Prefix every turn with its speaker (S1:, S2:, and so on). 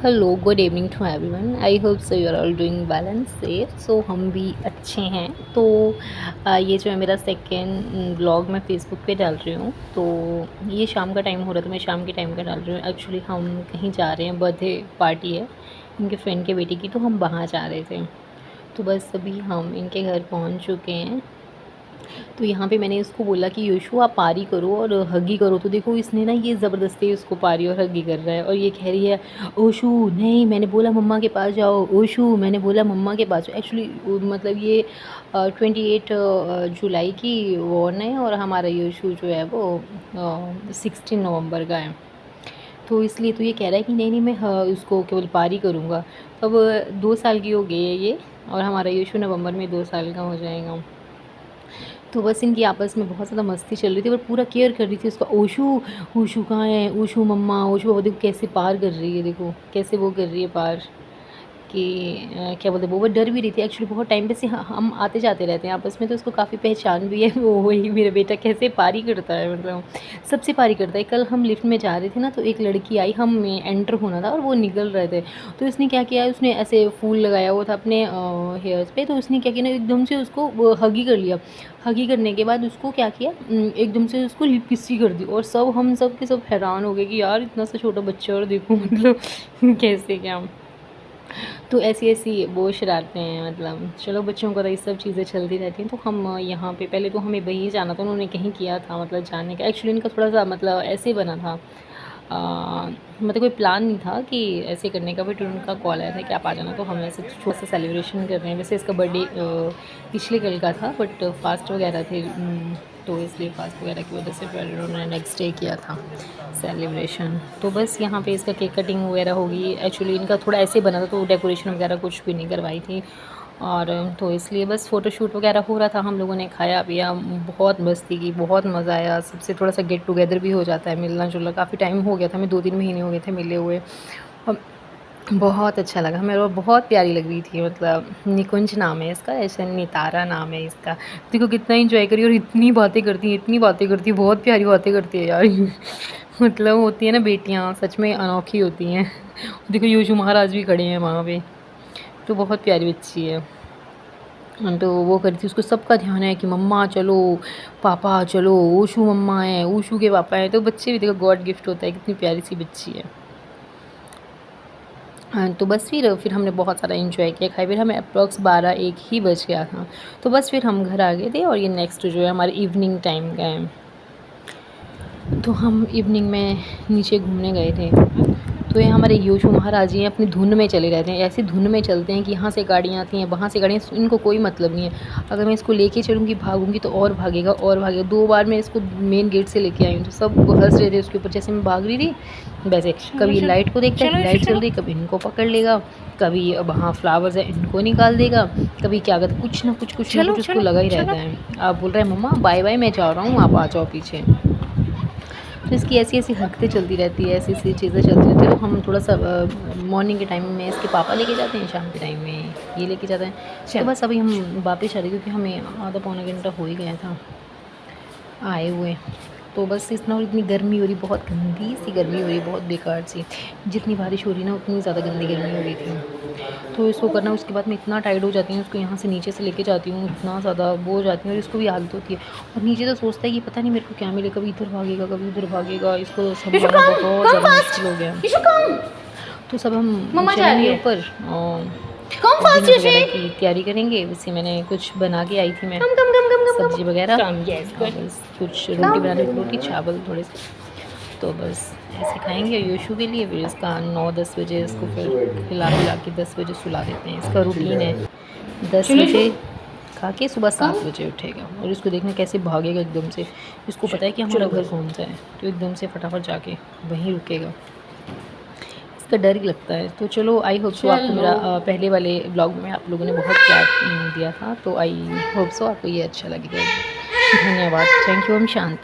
S1: Hello good evening to everyone. I hope so you are all doing well and safe. So हम भी अच्छे हैं। तो ये जो है मेरा सेकेंड ब्लॉग मैं फ़ेसबुक पे डाल रही हूँ। तो ये शाम का टाइम हो रहा था, मैं शाम के टाइम का डाल रही हूँ। एक्चुअली हम कहीं जा रहे हैं, बर्थडे पार्टी है इनके फ्रेंड के बेटी की, तो हम वहाँ जा रहे थे। तो बस अभी हम इनके घर पहुँच चुके हैं। तो यहाँ पे मैंने इसको बोला कि योशु आप पारी करो और हगी करो, तो देखो इसने ना ये ज़बरदस्ती उसको पारी और हगी कर रहा है और ये कह रही है ओशु नहीं, मैंने बोला मम्मा के पास जाओ, ओशु मैंने बोला मम्मा के पास जाओ। एक्चुअली मतलब ये 28 जुलाई की वॉर्न है और हमारा योशु जो है वो 16 नवंबर का है। तो इसलिए तो ये कह रहा है कि नहीं नहीं मैं उसको केवल पारी करूँगा। अब 2 साल की हो गई है ये और हमारा योशु नवंबर में 2 साल का हो जाएगा। तो बस इनकी आपस में बहुत ज़्यादा मस्ती चल रही थी और पूरा केयर कर रही थी उसका। ओशु, ओशु कहाँ है, ओशु मम्मा, ओशु पापा। देखो कैसे पार कर रही है, देखो कैसे वो कर रही है पार कि क्या बोलते हैं, वो डर भी रही थी। एक्चुअली बहुत टाइम पे से हम आते जाते रहते हैं आपस में, तो उसको काफ़ी पहचान भी है। वो वही मेरा बेटा कैसे पारी करता है, मतलब सबसे पारी करता है। कल हम लिफ्ट में जा रहे थे ना, तो एक लड़की आई, हम एंटर होना था और वो निकल रहे थे। तो इसने क्या किया, उसने ऐसे फूल लगाया हुआ था अपने हेयर्स पे, तो उसने क्या किया ना, एकदम से उसको हगी कर लिया। हगी करने के बाद उसको क्या किया, एकदम से उसको लिपस्टिक कर दी और हम सब के सब हैरान हो गए कि यार इतना सा छोटा बच्चा और देखो मतलब कैसे क्या। तो ऐसी वो शरारतें हैं, मतलब चलो बच्चों को तो ये सब चीज़ें चलती रहती हैं। तो हम यहाँ पे पहले तो हमें वहीं जाना था, उन्होंने कहीं किया था मतलब जाने का। एक्चुअली इनका थोड़ा सा मतलब ऐसे बना था, मतलब कोई प्लान नहीं था कि ऐसे करने का, बट उनका कॉल आया था कि आप आ जाना। तो हम ऐसे छोटा सा सेलिब्रेशन कर रहे हैं। वैसे इसका बर्थडे पिछले कल का था, बट फास्ट वगैरह थे, तो इसलिए फास्ट वगैरह की वजह से फिर उन्होंने नेक्स्ट डे किया था सेलिब्रेशन। तो बस यहाँ पे इसका केक कटिंग वगैरह होगी। एक्चुअली इनका थोड़ा ऐसे बना था, तो डेकोरेशन वगैरह कुछ भी नहीं करवाई थी, और तो इसलिए बस फ़ोटोशूट वगैरह हो रहा था। हम लोगों ने खाया पिया, बहुत मस्ती की, बहुत मज़ा आया। सबसे थोड़ा सा गेट टुगेदर भी हो जाता है, मिलना जुलना। काफ़ी टाइम हो गया था, हमें 2-3 महीने हो गए थे मिले हुए। और बहुत अच्छा लगा हमें और बहुत प्यारी लग रही थी। मतलब निकुंज नाम है इसका, ऐसे नितारा नाम है इसका। देखो कितना एंजॉय करी और इतनी बातें करती है, इतनी बातें करती है, बहुत प्यारी बातें करती है यार। मतलब होती है ना बेटियाँ, सच में अनोखी होती हैं। देखो योशु महाराज भी खड़े हैं वहाँ पे, तो बहुत प्यारी बच्ची है। तो वो करती है, उसको सबका ध्यान है कि मम्मा चलो, पापा चलो, ओशु मम्मा है, ओशु के पापा हैं। तो बच्चे भी देखो गॉड गिफ्ट होता है, कितनी प्यारी सी बच्ची है। हाँ, तो बस फिर हमने बहुत सारा एंजॉय किया, खाए। फिर हमें अप्रॉक्स 12-1 ही बज गया था। तो बस फिर हम घर आ गए थे और ये नेक्स्ट जो है हमारे इवनिंग टाइम का है। तो हम इवनिंग में नीचे घूमने गए थे। तो ये हमारे योशु महाराज जी हैं, अपनी धुन में चले रहते हैं। ऐसी धुन में चलते हैं कि यहाँ से गाड़ियाँ आती हैं, वहाँ से गाड़ियाँ, इनको कोई मतलब नहीं है। अगर मैं इसको लेके चलूँगी, भागूँगी तो और भागेगा और भागेगा। 2 बार मैं इसको मेन गेट से लेके आई हूँ, तो सब हँस रहे थे उसके ऊपर, जैसे मैं भाग रही थी वैसे। कभी लाइट को देखता है, लाइट चल रही, कभी इनको पकड़ लेगा, कभी वहाँ फ्लावर्स है इनको निकाल देगा, कभी क्या कहते, कुछ ना कुछ उसको लगा ही रहता है। आप बोल रहे हैं मम्मा बाय बाय, मैं जा रहा हूँ, आप आ जाओ पीछे। तो इसकी ऐसी हरकतें चलती रहती है, ऐसी चीज़ें चलती रहती है। तो हम थोड़ा सा मॉर्निंग के टाइम में इसके पापा लेके जाते हैं, शाम के टाइम में ये लेके जाते हैं। तो बस अभी हम वापस आ रहे, क्योंकि हमें आधा पौना घंटा हो ही गया था आए हुए। तो बस इतनी गर्मी हो रही, बहुत गंदी सी गर्मी हो रही, बहुत बेकार सी। जितनी बारिश हो रही ना, उतनी ज़्यादा गंदी गर्मी हो रही थी। तो इसको करना, उसके बाद मैं इतना टायर्ड हो जाती हूँ, उसको यहाँ से नीचे से लेके जाती हूँ, इतना ज़्यादा वो हो जाती हूँ। और इसको भी आदत होती है, और नीचे तो सोचता है कि पता नहीं मेरे को क्या मिले, कभी इधर भागेगा, कभी उधर भागेगा। इसको संभालना बहुत ज़्यादा मुश्किल हो गया। तो सब हम चलेंगे ऊपर और डिनर वगैरह की तैयारी करेंगे। वैसे मैंने कुछ बना के आई थी मैं, सब्जी वगैरह, बस कुछ रोटी बना ली, रोटी चावल थोड़े से। तो बस ऐसे खाएंगे योशु के लिए। फिर इसका 9-10 बजे इसको फिर खिला पिला के 10 बजे सुला देते हैं। इसका रूटीन है 10 बजे खा के सुबह 7 बजे उठेगा, और इसको देखना कैसे भागेगा एकदम से। इसको पता है कि हमारा घर कौन सा है, तो एकदम से फटाफट जाके वहीं रुकेगा। इसका डर ही लगता है। तो चलो, आई होप सो आपको मेरा पहले वाले ब्लॉग में आप लोगों ने बहुत प्यार दिया था, तो आई होप सो आपको ये अच्छा लगेगा। धन्यवाद। Thank you. ओम शांति।